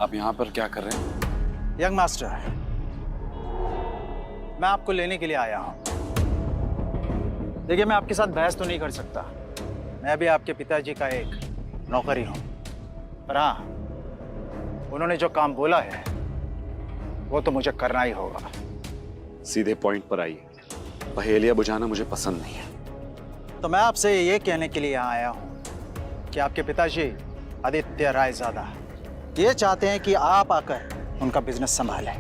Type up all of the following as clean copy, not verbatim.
आप यहाँ पर क्या कर रहे हैं? यंग मास्टर, मैं आपको लेने के लिए आया हूँ। देखिए, मैं आपके साथ बहस तो नहीं कर सकता। मैं भी आपके पिताजी का एक नौकर ही हूँ। पर हाँ, उन्होंने जो काम बोला है वो तो मुझे करना ही होगा। सीधे पॉइंट पर आइए। पहेलियां बुझाना मुझे पसंद नहीं है। तो मैं आपसे ये कहने के लिए यहाँ आया हूँ कि आपके पिताजी आदित्य रायजादा ये चाहते हैं कि आप आकर उनका बिजनेस संभालें।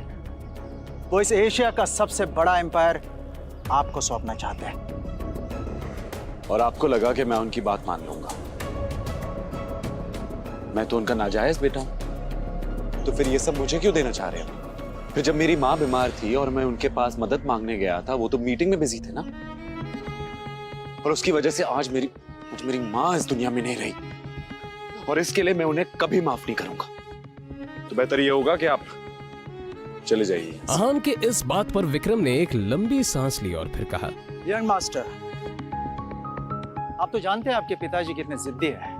वो इस एशिया का सबसे बड़ा एम्पायर आपको सौंपना चाहते हैं। और आपको लगा कि मैं उनकी बात मान लूंगा? मैं तो उनका नाजायज बेटा हूं। तो फिर ये सब मुझे क्यों देना चाह रहे हो? फिर जब मेरी माँ बीमार थी और मैं उनके पास मदद मांगने गया था, वो तो मीटिंग में बिजी थे ना। और उसकी वजह से आज मेरी माँ इस दुनिया में नहीं रही, और इसके लिए मैं उन्हें कभी माफ नहीं करूंगा। तो बेहतर ये होगा कि आप चले जाइए। आहान के इस बात पर विक्रम ने एक लंबी सांस ली और फिर कहा, यंग मास्टर, आप तो जानते हैं आपके पिताजी कितने जिद्दी हैं।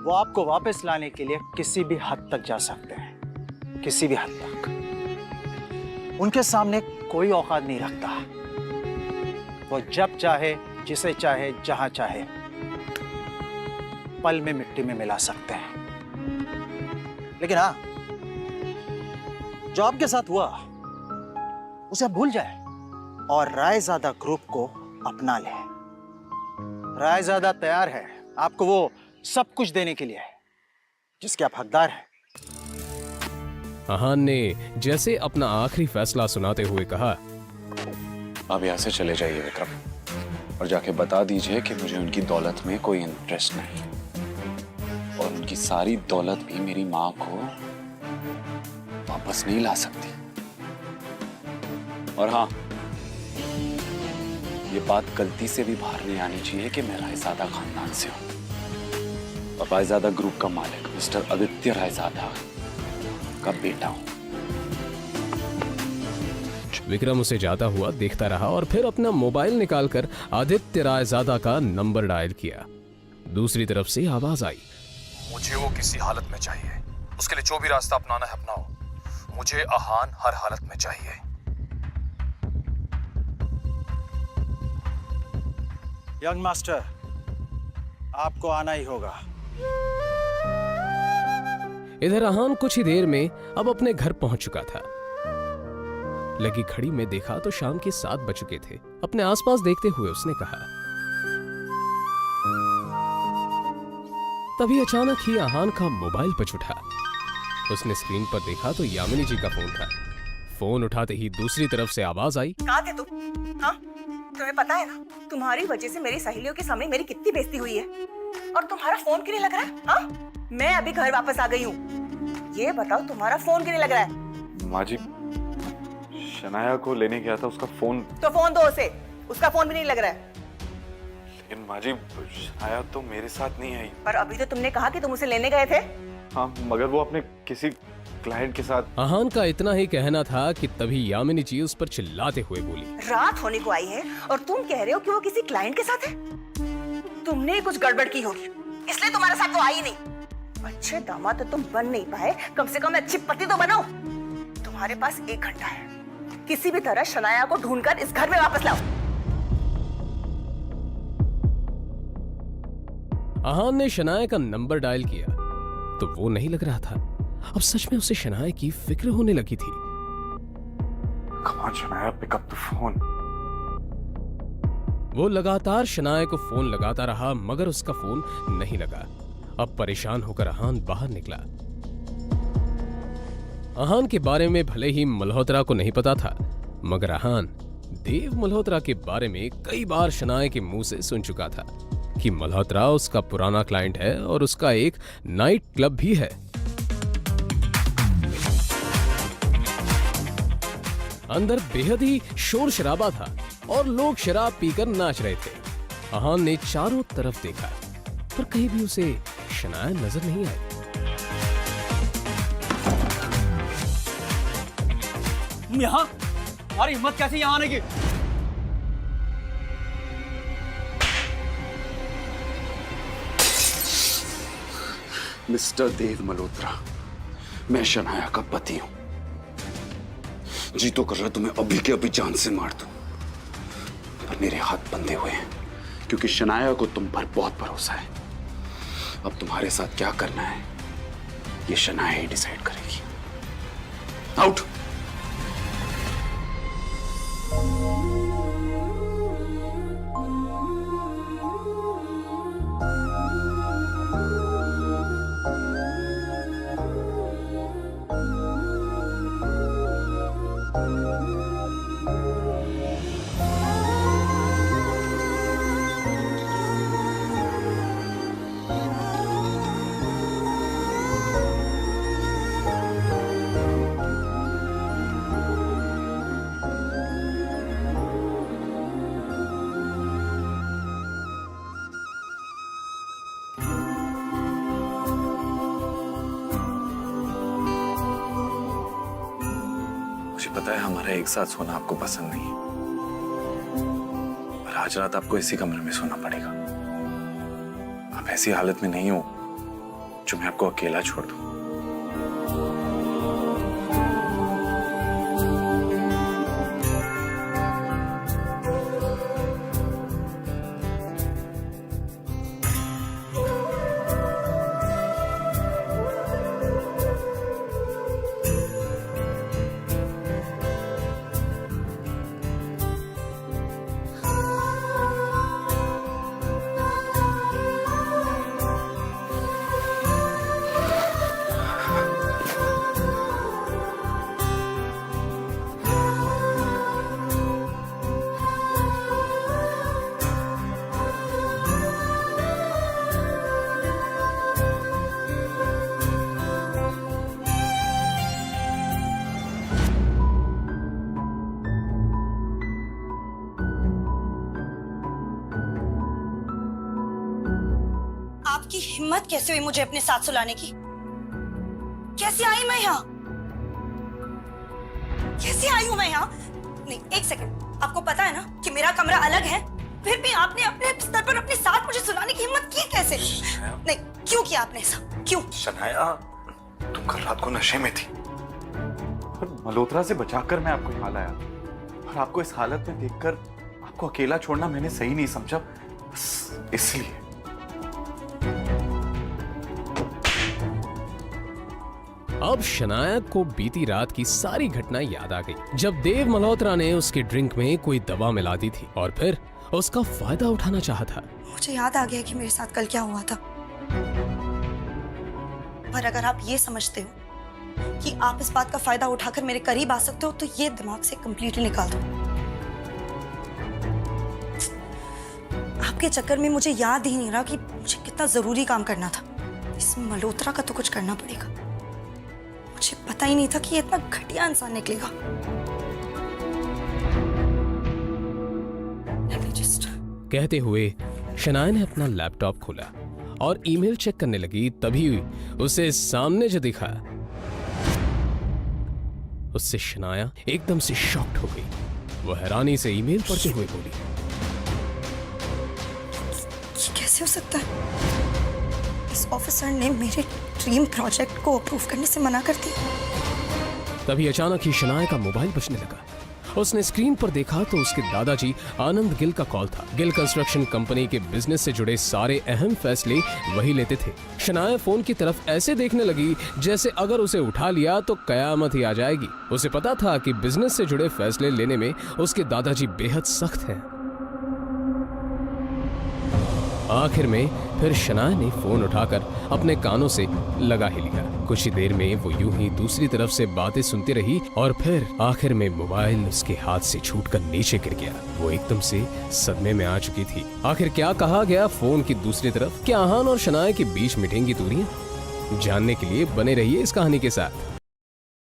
वो आपको वापस लाने के लिए किसी भी हद तक जा सकते हैं, किसी भी हद तक। उनके सामने कोई औकात नहीं रखता। वो जब चाहे, जिसे चाहे, जहां चाहे पल में मिट्टी में मिला सकते हैं। लेकिन हाँ, जो आपके साथ हुआ उसे आप भूल जाए और रायजादा ग्रुप को अपना ले। रायजादा तैयार है आपको वो सब कुछ देने के लिए जिसके आप हकदार हैं। आहान ने जैसे अपना आखिरी फैसला सुनाते हुए कहा, आप यहाँ से चले जाइए विक्रम, और जाके बता दीजिए कि मुझे उनकी दौलत में कोई इंटरेस्ट नहीं, और उनकी सारी दौलत भी मेरी माँ को वापस नहीं ला सकती। और हाँ, ये बात गलती से भी बाहर नहीं आनी चाहिए कि मैं रायजादा खानदान से हूँ और रायजादा ग्रुप का मालिक मिस्टर आदित्य रायजादा का बेटा हूँ। विक्रम उसे जाता हुआ देखता रहा और फिर अपना मोबाइल निकालकर आदित्य रायजादा का नंबर डायल किया। दूसरी तरफ से आवाज आई, मुझे वो किसी हालत में चाहिए। उसके लिए जो भी रास्ता अपनाना है अपनाओ। मुझे आहान हर हालत में चाहिए। यंग मास्टर, आपको आना ही होगा। इधर आहान कुछ ही देर में अब अपने घर पहुंच चुका था। लगी घड़ी में देखा तो शाम के 7 बज चुके थे। अपने आसपास देखते हुए उसने कहा, तभी अचानक ही आहान का मोबाइल बज उठा। उसने स्क्रीन पर देखा तो यामिनी जी का फोन था। फोन उठाते ही दूसरी तरफ से आवाज आई, कहाँ थे तुम? हाँ, तुम्हें पता है ना, तुम्हारी वजह से मेरी सहेलियों के सामने मेरी कितनी बेइज्जती हुई है। और तुम्हारा फोन क्यों नहीं लग रहा है? हाँ, मैं अभी घर वापस आ गई हूँ। ये बताओ, तुम्हारा फोन क्यों नहीं लग रहा है? माँ जी, शनाया को लेने गया था, उसका फोन। तो फोन दो उसे, उसका फोन भी नहीं लग रहा है। लेकिन माँ जी, शनाया तो मेरे साथ नहीं आई। पर अभी तो तुमने कहा कि तुम उसे लेने गए थे। हाँ, मगर वो अपने किसी क्लाइंट के साथ। आहान का इतना ही कहना था कि तभी यामिनी जी उस पर चिल्लाते हुए बोली, रात होने को आई है और तुम कह रहे हो कि वो किसी क्लाइंट के साथ है। तुमने कुछ गड़बड़ की होगी, इसलिए तुम्हारे साथ वो आई नहीं। अच्छे दामाद तो तुम बन नहीं पाए, कम से कम अच्छी पति तो बनो। तुम्हारे पास 1 घंटा है, किसी भी तरह शनाया को ढूंढकर इस घर में वापस लाओ। आहान ने शनाया का नंबर डायल किया तो वो नहीं लग रहा था। अब सच में उसे शनाया की फिक्र होने लगी थी। Come on, Shanaya, pick up the phone. वो लगातार शनाया को फोन लगाता रहा मगर उसका फोन नहीं लगा। अब परेशान होकर आहान बाहर निकला। आहान के बारे में भले ही मल्होत्रा को नहीं पता था, मगर आहान देव मल्होत्रा के बारे में कई बार शनाया के मुंह से सुन चुका था कि मल्होत्रा उसका पुराना क्लाइंट है और उसका एक नाइट क्लब भी है। अंदर बेहद ही शोर शराबा था और लोग शराब पीकर नाच रहे थे। आहान ने चारों तरफ देखा पर कहीं भी उसे शनाया नजर नहीं आई। यहाँ तुम्हारी हिम्मत कैसे यहाँ आने की? मिस्टर देव मल्होत्रा, मैं शनाया का पति हूं। जी तो कर रहा तुम्हें अभी के अभी जान से मार दूं, पर मेरे हाथ बंधे हुए हैं क्योंकि शनाया को तुम पर बहुत भरोसा है। अब तुम्हारे साथ क्या करना है ये शनाया ही डिसाइड करेगी। आउट। मुझे पता है हमारा एक साथ सोना आपको पसंद नहीं है, पर आज रात आपको इसी कमरे में सोना पड़ेगा। आप ऐसी हालत में नहीं हो जो मैं आपको अकेला छोड़ दूं। आपकी हिम्मत कैसे हुई मुझे अपने साथ सुलाने की? कैसे आई मैं यहाँ? कैसे आई हूँ मैं यहाँ? नहीं, एक सेकंड। आपको पता है ना कि मेरा कमरा अलग है, फिर भी आपने अपने बिस्तर पर अपने साथ मुझे सुलाने की हिम्मत की कैसे? नहीं, क्यों किया आपने ऐसा? क्यों? शनाया, तुम कल रात को नशे में थी और मल्होत्रा से बचाकर मैं आपको यहाँ लाया, और आपको इस हालत में देखकर आपको अकेला छोड़ना मैंने सही नहीं समझा, बस इसलिए। अब शनाया को बीती रात की सारी घटनाएं याद आ गई जब देव मल्होत्रा ने उसके ड्रिंक में कोई दवा मिला दी थी और फिर उसका फायदा उठाना चाहा था। मुझे याद आ गया कि मेरे साथ कल क्या हुआ था। पर अगर आप ये समझते हो कि आप इस बात का फायदा उठाकर मेरे करीब आ सकते हो तो ये दिमाग से कंप्लीटली निकाल दो। आपके चक्कर में मुझे याद ही नहीं रहा कि मुझे कितना जरूरी काम करना था। इस मल्होत्रा का तो कुछ करना पड़ेगा। मुझे पता ही नहीं था कि ये इतना घटिया इंसान निकलेगा। कहते हुए शनाया ने अपना लैपटॉप खोला और ईमेल चेक करने लगी, तभी उसे सामने जो दिखा उससे शनाया एकदम से शॉक्ड हो गई। वो हैरानी से ईमेल पढ़ते हुए बोली, ये कैसे हो सकता है? इस ऑफिसर ने मेरे ड्रीम प्रोजेक्ट को अप्रूव करने से मना कर दिया। तभी अचानक ही शनाया का मोबाइल बजने लगा। उसने स्क्रीन पर देखा तो उसके दादाजी आनंद गिल का कॉल था। गिल कंस्ट्रक्शन कंपनी के बिजनेस से जुड़े सारे अहम फैसले वही लेते थे। शनाया फोन की तरफ ऐसे देखने लगी जैसे अगर उसे उठा लिया तो कयामत ही आ जाएगी। उसे पता था कि बिजनेस से जुड़े फैसले लेने में उसके दादाजी बेहद सख्त हैं। आखिर में फिर शनाया ने फोन उठाकर अपने कानों से लगा ही लिया। कुछ ही देर में वो यूं ही दूसरी तरफ से बातें सुनती रही और फिर आखिर में मोबाइल उसके हाथ से छूटकर नीचे गिर गया। वो एकदम से सदमे में आ चुकी थी। आखिर क्या कहा गया फोन की दूसरी तरफ? क्या आहान और शनाया के बीच मिटेंगी दूरियां? जानने के लिए बने रहिए इस कहानी के साथ।